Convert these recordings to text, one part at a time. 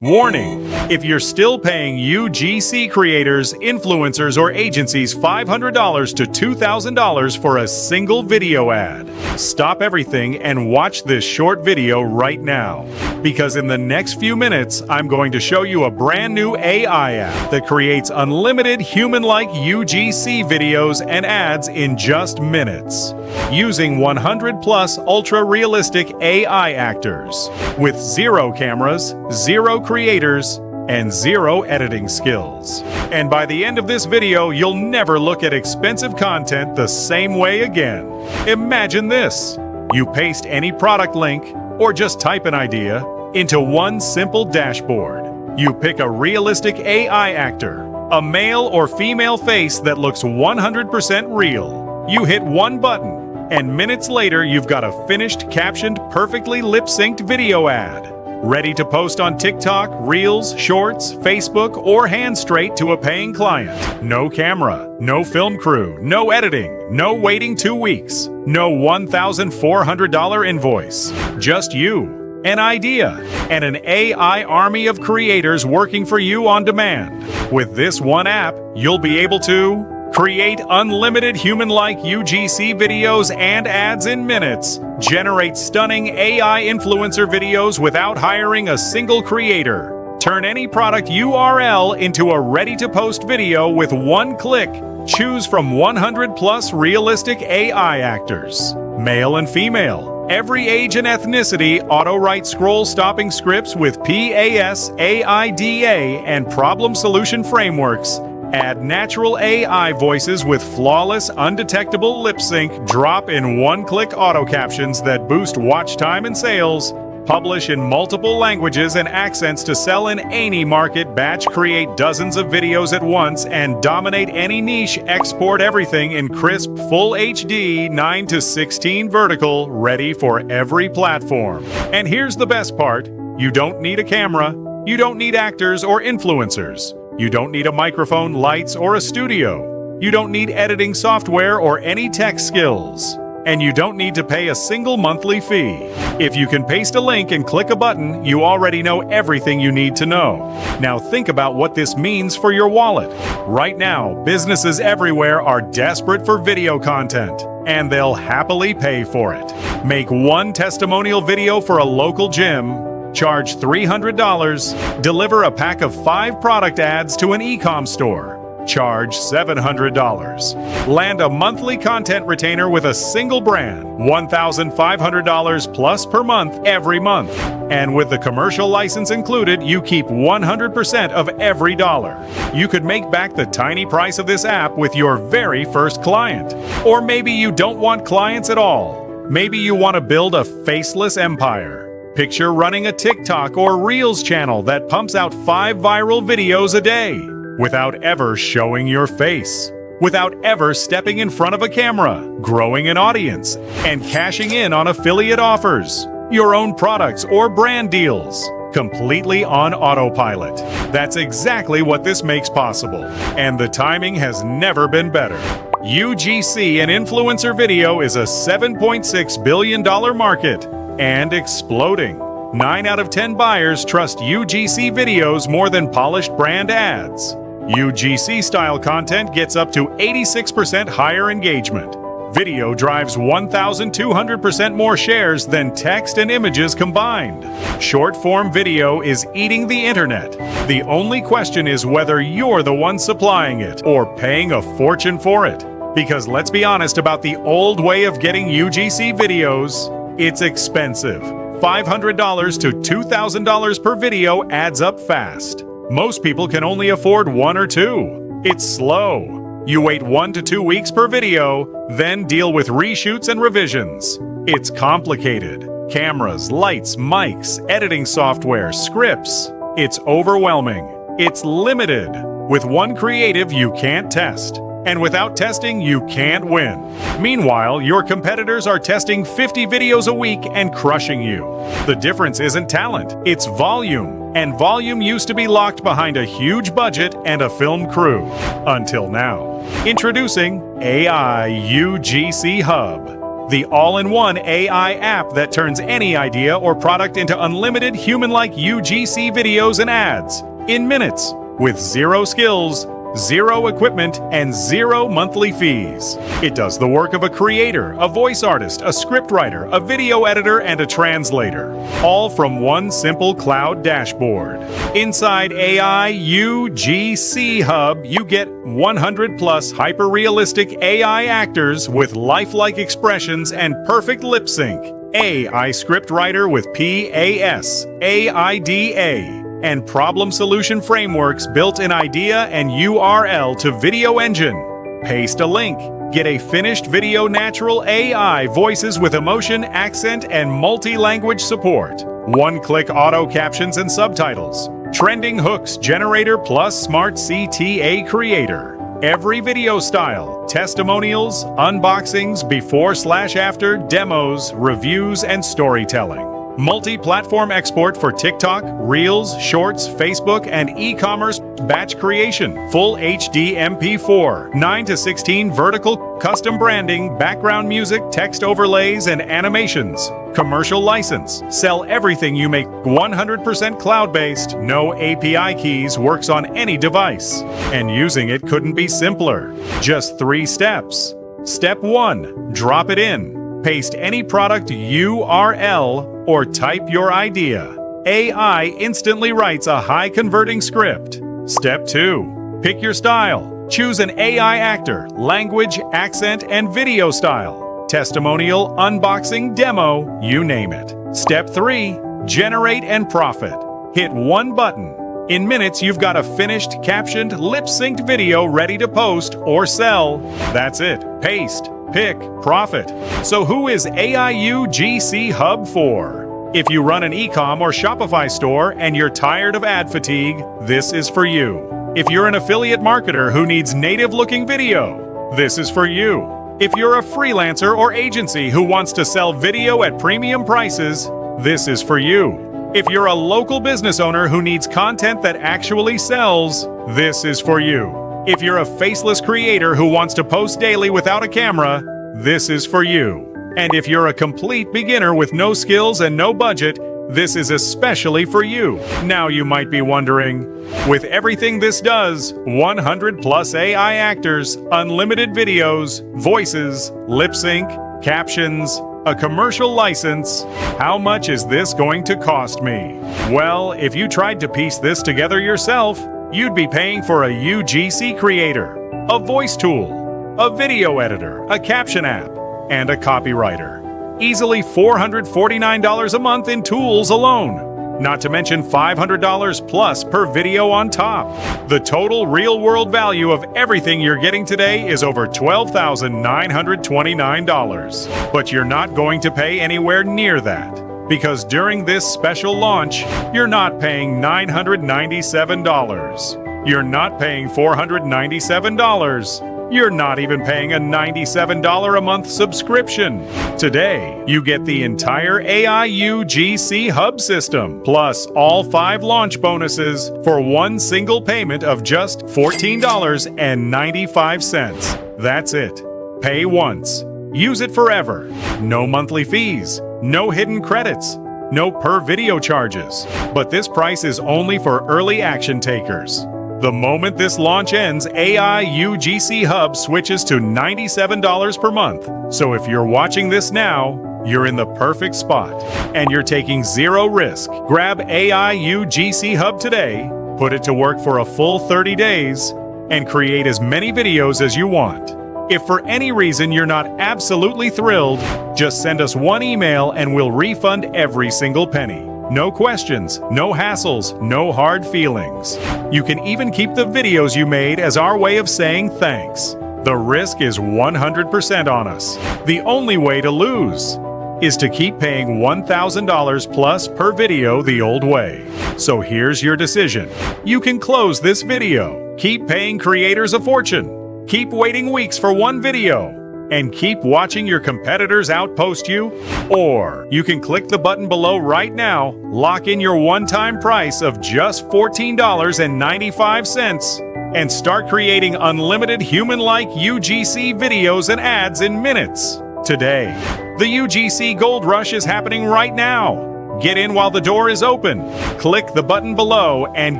Warning! If you're still paying UGC creators, influencers, or agencies $500 to $2,000 for a single video ad, stop everything and watch this short video right now. Because in the next few minutes, I'm going to show you a brand new AI app that creates unlimited human-like UGC videos and ads in just minutes, using 100+ ultra-realistic AI actors, with 0 cameras, 0 creators, and 0 editing skills. And by the end of this video, you'll never look at expensive content the same way again. Imagine this. You paste any product link, or just type an idea, into one simple dashboard. You pick a realistic AI actor, a male or female face that looks 100% real. You hit one button, and minutes later you've got a finished, captioned, perfectly lip-synced video ad, ready to post on TikTok, Reels, Shorts, Facebook, or hand straight to a paying client. No camera, no film crew, no editing, no waiting 2 weeks, no $1,400 invoice. Just you, an idea, and an AI army of creators working for you on demand. With this one app, you'll be able to create unlimited human-like UGC videos and ads in minutes, generate stunning AI influencer videos without hiring a single creator, turn any product URL into a ready-to-post video with one click, choose from 100+ realistic AI actors, male and female, every age and ethnicity, auto-write scroll-stopping scripts with PAS, AIDA, and problem-solution frameworks, add natural AI voices with flawless, undetectable lip sync, drop in one-click auto captions that boost watch time and sales, publish in multiple languages and accents to sell in any market, batch create dozens of videos at once, and dominate any niche, export everything in crisp, full HD, 9:16 vertical, ready for every platform. And here's the best part. You don't need a camera. You don't need actors or influencers. You don't need a microphone, lights, or a studio. You don't need editing software or any tech skills. And you don't need to pay a single monthly fee. If you can paste a link and click a button, you already know everything you need to know. Now think about what this means for your wallet. Right now, businesses everywhere are desperate for video content, and they'll happily pay for it. Make one testimonial video for a local gym, charge $300, deliver a pack of 5 product ads to an e-com store, charge $700, land a monthly content retainer with a single brand, $1,500 plus per month every month. And with the commercial license included, you keep 100% of every dollar. You could make back the tiny price of this app with your very first client. Or maybe you don't want clients at all. Maybe you want to build a faceless empire. Picture running a TikTok or Reels channel that pumps out 5 viral videos a day without ever showing your face, without ever stepping in front of a camera, growing an audience, and cashing in on affiliate offers, your own products or brand deals, completely on autopilot. That's exactly what this makes possible, and the timing has never been better. UGC and influencer video is a $7.6 billion market, and exploding. 9 out of 10 buyers trust UGC videos more than polished brand ads. UGC-style content gets up to 86% higher engagement. Video drives 1,200% more shares than text and images combined. Short-form video is eating the internet. The only question is whether you're the one supplying it or paying a fortune for it. Because let's be honest about the old way of getting UGC videos. It's expensive. $500 to $2,000 per video adds up fast. Most people can only afford 1 or 2. It's slow. You wait 1 to 2 weeks per video, then deal with reshoots and revisions. It's complicated. Cameras, lights, mics, editing software, scripts. It's overwhelming. It's limited. With one creative, you can't test. And without testing, you can't win. Meanwhile, your competitors are testing 50 videos a week and crushing you. The difference isn't talent, it's volume. And volume used to be locked behind a huge budget and a film crew. Until now. Introducing AI UGC Hub. the all-in-one AI app that turns any idea or product into unlimited human-like UGC videos and ads in minutes with zero skills, zero equipment, and zero monthly fees. It does the work of a creator, a voice artist, a scriptwriter, a video editor, and a translator, all from one simple cloud dashboard. Inside AI UGC Hub, you get 100 plus hyper-realistic AI actors with lifelike expressions and perfect lip sync, AI scriptwriter with PAS, AIDA, and problem solution frameworks built in idea and URL to video engine. Paste a link. Get a finished video natural AI voices with emotion, accent, and multi-language support. One-click auto captions and subtitles. Trending hooks generator plus smart CTA creator. Every video style, testimonials, unboxings, before/after, demos, reviews, and storytelling. Multi-platform export for TikTok, Reels, Shorts, Facebook, and e-commerce batch creation. Full HD MP4, 9:16 vertical custom branding, background music, text overlays, and animations. Commercial license. Sell everything you make 100% cloud-based, no API keys, works on any device. And using it couldn't be simpler. Just 3 steps. Step 1. Drop it in. Paste any product URL or type your idea. AI instantly writes a high-converting script. Step 2. Pick your style. Choose an AI actor, language, accent, and video style. Testimonial, unboxing, demo, you name it. Step 3. Generate and profit. Hit one button. In minutes, you've got a finished, captioned, lip-synced video ready to post or sell. That's it. Paste. Pick, profit. So who is AI UGC Hub for? If you run an e-com or Shopify store and you're tired of ad fatigue, this is for you. If you're an affiliate marketer who needs native-looking video, this is for you. If you're a freelancer or agency who wants to sell video at premium prices, this is for you. If you're a local business owner who needs content that actually sells, this is for you. If you're a faceless creator who wants to post daily without a camera, this is for you. And if you're a complete beginner with no skills and no budget, this is especially for you. Now you might be wondering, with everything this does, 100 plus AI actors, unlimited videos, voices, lip sync, captions, a commercial license, how much is this going to cost me? Well, if you tried to piece this together yourself, you'd be paying for a UGC creator, a voice tool, a video editor, a caption app, and a copywriter. Easily $449 a month in tools alone, not to mention $500 plus per video on top. The total real-world value of everything you're getting today is over $12,929. But you're not going to pay anywhere near that. Because during this special launch, you're not paying $997. You're not paying $497. You're not even paying a $97 a month subscription. Today, you get the entire AI UGC Hub system, plus all 5 launch bonuses for one single payment of just $14.95. That's it. Pay once. Use it forever. No monthly fees. No hidden credits. No per video charges. But this price is only for early action takers. The moment this launch ends, AI UGC Hub switches to $97 per month. So if you're watching this now, you're in the perfect spot. And you're taking zero risk. Grab AI UGC Hub today, put it to work for a full 30 days, and create as many videos as you want. If for any reason you're not absolutely thrilled, just send us one email and we'll refund every single penny. No questions, no hassles, no hard feelings. You can even keep the videos you made as our way of saying thanks. The risk is 100% on us. The only way to lose is to keep paying $1,000 plus per video the old way. So here's your decision. You can close this video, keep paying creators a fortune, keep waiting weeks for one video, and keep watching your competitors outpost you, or you can click the button below right now, lock in your one-time price of just $14.95, and start creating unlimited human-like UGC videos and ads in minutes. today. The UGC Gold Rush is happening right now. Get in while the door is open. Click the button below and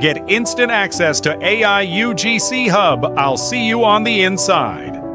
get instant access to AI UGC Hub. I'll see you on the inside.